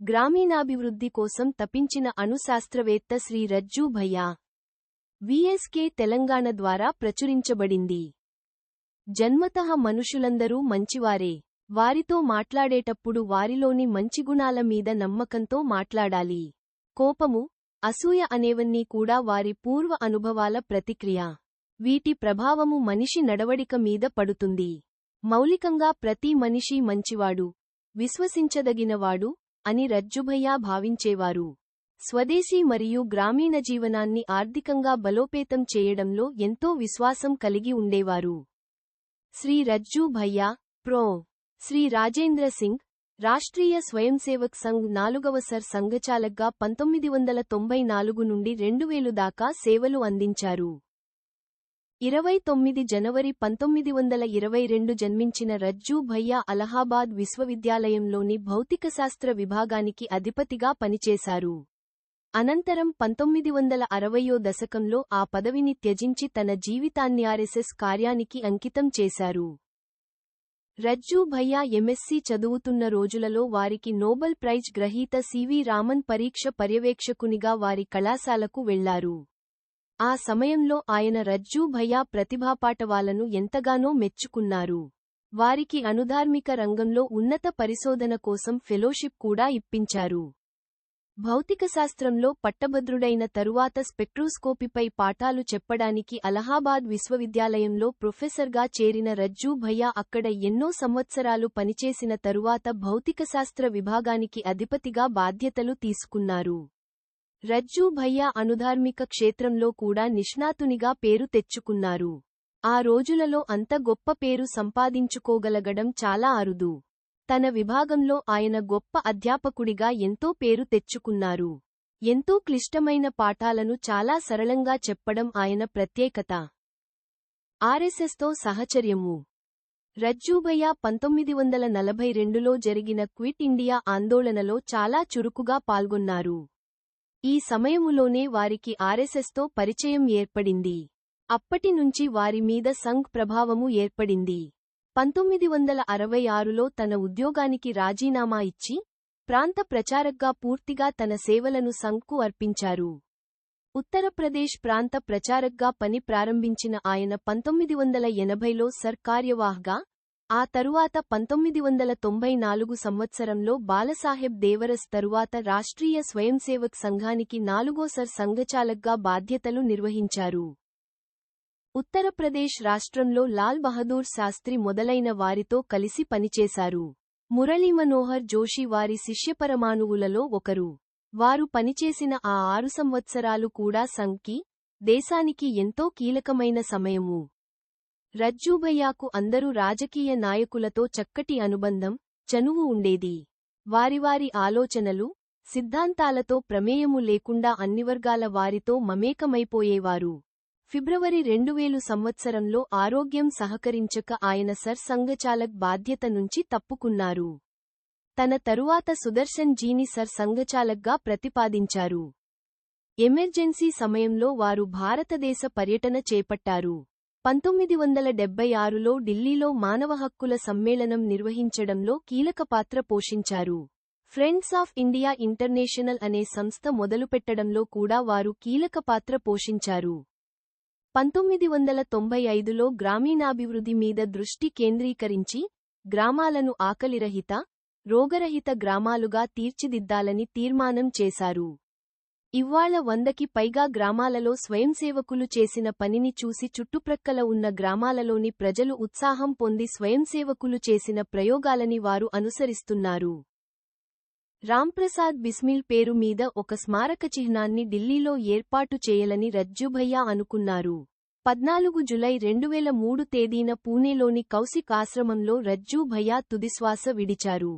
గ్రామీణాభివృద్ధి కోసం తపించిన అణుశాస్త్రవేత్త శ్రీ రజ్జూ భయ్యా వీఎస్కే తెలంగాణ ద్వారా ప్రచురించబడింది. జన్మతః మనుషులందరూ మంచివారే. వారితో మాట్లాడేటప్పుడు వారిలోని మంచి గుణాల మీద నమ్మకంతో మాట్లాడాలి. కోపము, అసూయ అనేవన్నీ కూడా వారి పూర్వ అనుభవాల ప్రతిక్రియ. వీటి ప్రభావము మనిషి నడవడిక మీద పడుతుంది. మౌలికంగా ప్రతి మనిషి మంచివాడు, విశ్వసించదగినవాడు అని రజ్జుభయ్యా భావించేవారు. స్వదేశీ మరియు గ్రామీణ జీవనాన్ని ఆర్థికంగా బలోపేతం చేయడంలో ఎంతో విశ్వాసం కలిగి ఉండేవారు. శ్రీ రజ్జూ భయ్యా, ప్రొ. శ్రీ రాజేంద్ర సింగ్, రాష్ట్రీయ స్వయంసేవక్ సంఘ్ 4వ సర్ సంఘచాలక్గా 1994 నుండి 2000 దాకా సేవలు అందించారు. 29 జనవరి 1922 జన్మించిన రజ్జూ భయ్యా అలహాబాద్ విశ్వవిద్యాలయంలోని భౌతికశాస్త్ర విభాగానికి అధిపతిగా పనిచేశారు. అనంతరం 1960వ దశకంలో ఆ పదవిని త్యజించి తన జీవితాన్ని ఆర్ఎస్ఎస్ కార్యానికి అంకితం చేశారు. రజ్జూ భయ్యా ఎంఎస్సీ చదువుతున్న రోజులలో వారికి నోబెల్ ప్రైజ్ గ్రహీత సివి రామన్ పరీక్ష పర్యవేక్షకునిగా వారి కళాశాలకు వెళ్లారు. ఆ సమయంలో ఆయన రజ్జూ భయ్యా ప్రతిభాపాటవాలను ఎంతగానో మెచ్చుకున్నారు. వారికి అణుధార్మిక రంగంలో ఉన్నత పరిశోధన కోసం ఫెలోషిప్ కూడా ఇప్పించారు. భౌతికశాస్త్రంలో పట్టభద్రుడైన తరువాత స్పెక్ట్రోస్కోపీపై పాఠాలు చెప్పడానికి అలహాబాద్ విశ్వవిద్యాలయంలో ప్రొఫెసర్గా చేరిన రజ్జూ భయ్యా అక్కడ ఎన్నో సంవత్సరాలు పనిచేసిన తరువాత భౌతికశాస్త్ర విభాగానికి అధిపతిగా బాధ్యతలు తీసుకున్నారు. రజ్జూ భయ్యా అణుధార్మిక క్షేత్రంలో కూడా నిష్ణాతునిగా పేరు తెచ్చుకున్నారు. ఆ రోజులలో అంత గొప్ప పేరు సంపాదించుకోగలగడం చాలా అరుదు. తన విభాగంలో ఆయన గొప్ప అధ్యాపకుడిగా ఎంతో పేరు తెచ్చుకున్నారు. ఎంతో క్లిష్టమైన పాఠాలను చాలా సరళంగా చెప్పడం ఆయన ప్రత్యేకత. ఆర్ఎస్ఎస్తో సహచర్యము. రజ్జూభయ్యా 1942లో జరిగిన క్విట్ ఇండియా ఆందోళనలో చాలా చురుకుగా పాల్గొన్నారు. ఈ సమయములోనే వారికి ఆర్ఎస్ఎస్తో పరిచయం ఏర్పడింది. అప్పటి నుంచి వారి మీద సంఘ్ ప్రభావము ఏర్పడింది. 1966లో తన ఉద్యోగానికి రాజీనామా ఇచ్చి, ప్రాంత ప్రచారక్గా పూర్తిగా తన సేవలను సంఘ్కు అర్పించారు. ఉత్తరప్రదేశ్ ప్రాంత ప్రచారక్గా పని ప్రారంభించిన ఆయన 1980లో సర్ కార్యవాహ్గా, ఆ తరువాత 1994 సంవత్సరంలో బాలసాహెబ్ దేవరస్ తరువాత రాష్ట్రీయ స్వయంసేవక్ సంఘానికి 4వ సర్ సంఘచాలక్గా బాధ్యతలు నిర్వహించారు. ఉత్తరప్రదేశ్ రాష్ట్రంలో లాల్ బహదూర్ శాస్త్రి మొదలైన వారితో కలిసి పనిచేశారు. మురళీ మనోహర్ జోషి వారి శిష్యపరమాణువులలో ఒకరు. వారు పనిచేసిన ఆ 6 సంవత్సరాలు కూడా సంఘ్కి, దేశానికి ఎంతో కీలకమైన సమయము. రజ్జూభయ్యాకు అందరు రాజకీయ నాయకులతో చక్కటి అనుబంధం, చనువు ఉండేది. వారివారి ఆలోచనలు, సిద్ధాంతాలతో ప్రమేయము లేకుండా అన్ని వర్గాల వారితో మమేకమైపోయేవారు. ఫిబ్రవరి 2000 సంవత్సరంలో ఆరోగ్యం సహకరించక ఆయన సర్ సంఘచాలక్ బాధ్యత నుంచి తప్పుకున్నారు. తన తరువాత సుదర్శన్ జీని సర్ సంఘచాలక్గా ప్రతిపాదించారు. ఎమర్జెన్సీ సమయంలో వారు భారతదేశ పర్యటన చేపట్టారు. 1976లో ఢిల్లీలో మానవ హక్కుల సమ్మేళనం నిర్వహించడంలో కీలక పాత్ర పోషించారు. ఫ్రెండ్స్ ఆఫ్ ఇండియా ఇంటర్నేషనల్ అనే సంస్థ మొదలుపెట్టడంలో కూడా వారు కీలక పాత్ర పోషించారు. 1995లో గ్రామీణాభివృద్ధి మీద దృష్టి కేంద్రీకరించి, గ్రామాలను ఆకలిరహిత, రోగరహిత గ్రామాలుగా తీర్చిదిద్దాలని తీర్మానం చేశారు. ఇవ్వాళ 100కి పైగా గ్రామాలలో స్వయంసేవకులు చేసిన పనిని చూసి చుట్టుప్రక్కల ఉన్న గ్రామాలలోని ప్రజలు ఉత్సాహం పొంది స్వయంసేవకులు చేసిన ప్రయోగాలని వారు అనుసరిస్తున్నారు. రాంప్రసాద్ బిస్మిల్ పేరు మీద ఒక స్మారక చిహ్నాన్ని ఢిల్లీలో ఏర్పాటు చేయాలని రజ్జూభయ్యా అనుకున్నారు. 14 జులై 2003 తేదీన పూణేలోని కౌశిక్ ఆశ్రమంలో రజ్జూ భయ్యా తుదిశ్వాస విడిచారు.